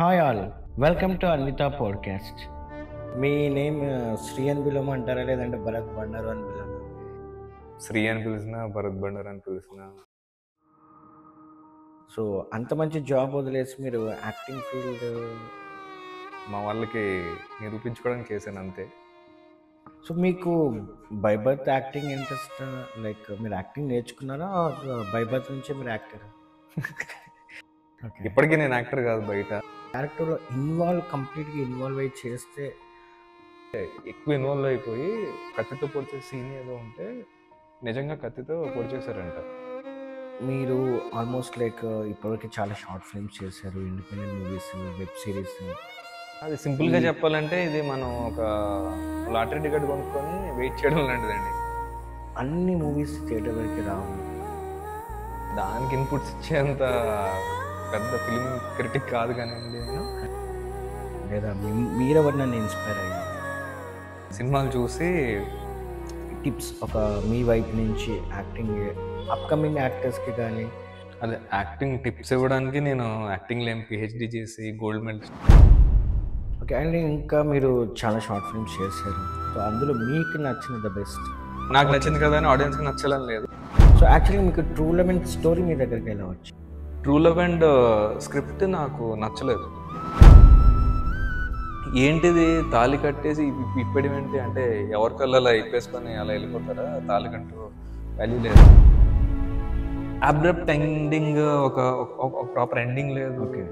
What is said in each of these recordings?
Hi all, welcome to Anvitha podcast. మీ name Sri అని పిలవమంటారా, లేదంటే భరత్ బండారు అని పిలవనా? శ్రీ అని పిలిచిన, భరత్ బండర్ అని పిలిచిన. సో అంత మంచి జాబ్ వదిలేసి మీరు యాక్టింగ్ ఫీల్డ్. మా వాళ్ళకి నిరూపించుకోవడానికి చేశాను అంతే. సో మీకు by birth acting interest, like మీరు యాక్టింగ్ నేర్చుకున్నారా, బై బర్త్ నుంచే మీరు యాక్టర్? ఇప్పటికీ నేను యాక్టర్ కాదు, బయట క్యారెక్టర్లో కంప్లీట్గా ఇన్వాల్వ్ అయ్యి చేస్తే ఎక్కువ ఇన్వాల్వ్ అయిపోయి కత్తితో పొడిచే సీన్ ఏదో ఉంటే నిజంగా కత్తితో పొడిచేశారంట. మీరు ఆల్మోస్ట్ లైక్ ఇప్పటివరకు చాలా షార్ట్ ఫిల్మ్స్ చేశారు, ఇండిపెండెంట్ మూవీస్, వెబ్ సిరీస్. అది సింపుల్గా చెప్పాలంటే ఇది మనం ఒక లాటరీ టికెట్ కొనుక్కొని వెయిట్ చేయడం లాంటిదండి. అన్ని మూవీస్ థియేటర్ వరకు రావు. దానికి ఇన్పుట్స్ ఇచ్చేంత పెద్ద ఫిలిం క్రిటిక్ కాదు కానివ్వండి నేను. లేదా మీరెవరు నన్ను ఇన్స్పైర్ అయ్యారు? సినిమాలు చూసి టిప్స్ ఒక మీ వైపు నుంచి యాక్టింగ్ అప్కమింగ్ యాక్టర్స్కి కానీ. అదే యాక్టింగ్ టిప్స్ ఇవ్వడానికి నేను యాక్టింగ్లో ఏం పిహెచ్డి చేసి గోల్డ్ మెడల్. ఓకే, అండ్ ఇంకా మీరు చాలా షార్ట్ ఫిల్మ్స్ చేశారు. సో అందులో మీకు నచ్చిన ద బెస్ట్? నాకు నచ్చింది కదా అని ఆడియన్స్కి నచ్చాలని లేదు. సో యాక్చువల్లీ మీకు ట్రూ లవ్ అండ్ స్టోరీ మీ దగ్గరికి ఎలా వచ్చి? ట్రూ లవ్ అండ్ స్క్రిప్ట్ నాకు నచ్చలేదు. ఏంటిది తాళి కట్టేసి ఇప్పటి ఏంటి అంటే ఎవరికల్లా అలా ఇప్పేసుకొని అలా వెళ్ళిపోతారా? తాళి కంటూ వాల్యూ లేదు. అబ్రప్ట్ ఎండింగ్, ఒక ప్రాపర్ ఎండింగ్ లేదు. ఓకే,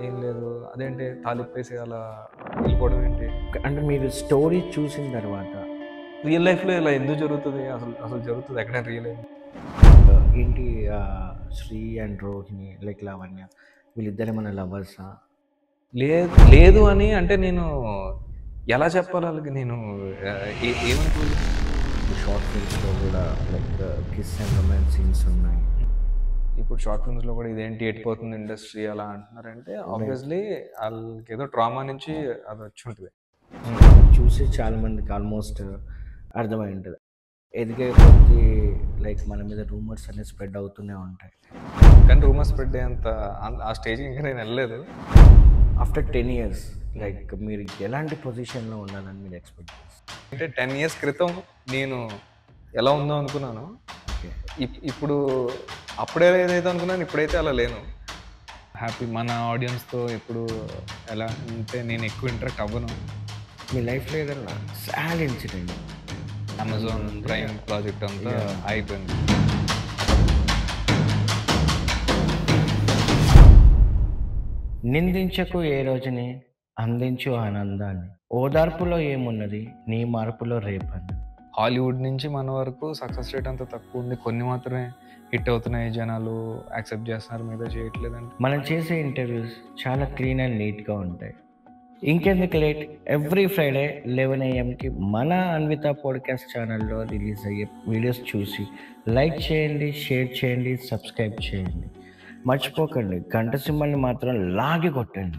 ఏం లేదు. అదేంటి తాళి ఇప్పేసి అలా వెళ్ళిపోవడం ఏంటి? అంటే మీరు స్టోరీ చూసిన తర్వాత రియల్ లైఫ్లో ఇలా ఎందుకు జరుగుతుంది? అసలు జరుగుతుంది ఎక్కడ రియల్ లైఫ్? ఏంటి శ్రీ అండ్ రోహిణి, లైక్ లావణ్య, వీళ్ళిద్దరు ఏమైనా లవర్సా? లేదు అని అంటే నేను ఎలా చెప్పాలి వాళ్ళకి? నేను ఏమనుకోలేదు. షార్ట్ ఫిల్మ్స్లో కూడా like kiss and romance scenes ఉన్నాయి. ఇప్పుడు షార్ట్ ఫిల్మ్స్లో కూడా ఇదేంటి ఎట్టిపోతుంది ఇండస్ట్రీ అలా అంటున్నారంటే ఆబ్వియస్లీ వాళ్ళకి ఏదో ట్రామా నుంచి అది వచ్చి ఉంటుంది. చూసి చాలా మందికి ఆల్మోస్ట్ అర్థమై ఉంటుంది. ఎదిగే కొద్దీ లైక్ మన మీద రూమర్స్ అనేది స్ప్రెడ్ అవుతూనే ఉంటాయి. కానీ రూమర్స్ స్ప్రెడ్ అయ్యేంత ఆ స్టేజ్ ఇంకా నేను వెళ్ళలేదు. ఆఫ్టర్ 10 years లైక్ మీరు ఎలాంటి పొజిషన్లో ఉండాలని మీరు ఎక్స్పెక్ట్ చేస్తారు? అంటే 10 years క్రితం నేను ఎలా ఉందో అనుకున్నాను. ఓకే, ఇప్పుడు అప్పుడే ఏదైతే అనుకున్నాను ఇప్పుడైతే అలా లేను. హ్యాపీ మన ఆడియన్స్తో ఇప్పుడు ఎలా అంటే నేను ఎక్కువ ఇంటరాక్ట్ అవ్వను. మీ లైఫ్లో ఏదైనా sad incident? Amazon prime project అంతా అయిపోయింది. నిందించకు ఏ రోజుని, అందించు ఆనందాన్ని, ఓదార్పులో ఏమున్నది, నీ మార్పులో రేపని. హాలీవుడ్ నుంచి మన వరకు సక్సెస్ రేట్ అంత తక్కువ ఉంది. కొన్ని మాత్రమే హిట్ అవుతున్నాయి, జనాలు యాక్సెప్ట్ చేస్తున్నారు, మీద చేయట్లేదండి. మనం చేసే ఇంటర్వ్యూస్ చాలా క్లీన్ అండ్ నీట్గా ఉంటాయి. ఇంకెందుకు లేట్, ఎవ్రీ ఫ్రైడే 11 AM మన అన్విత పాడ్కాస్ట్ ఛానల్లో రిలీజ్ అయ్యే వీడియోస్ చూసి లైక్ చేయండి, షేర్ చేయండి, సబ్స్క్రైబ్ చేయండి. మర్చిపోకండి, గంట సింబల్ని మాత్రం లాగి కొట్టండి.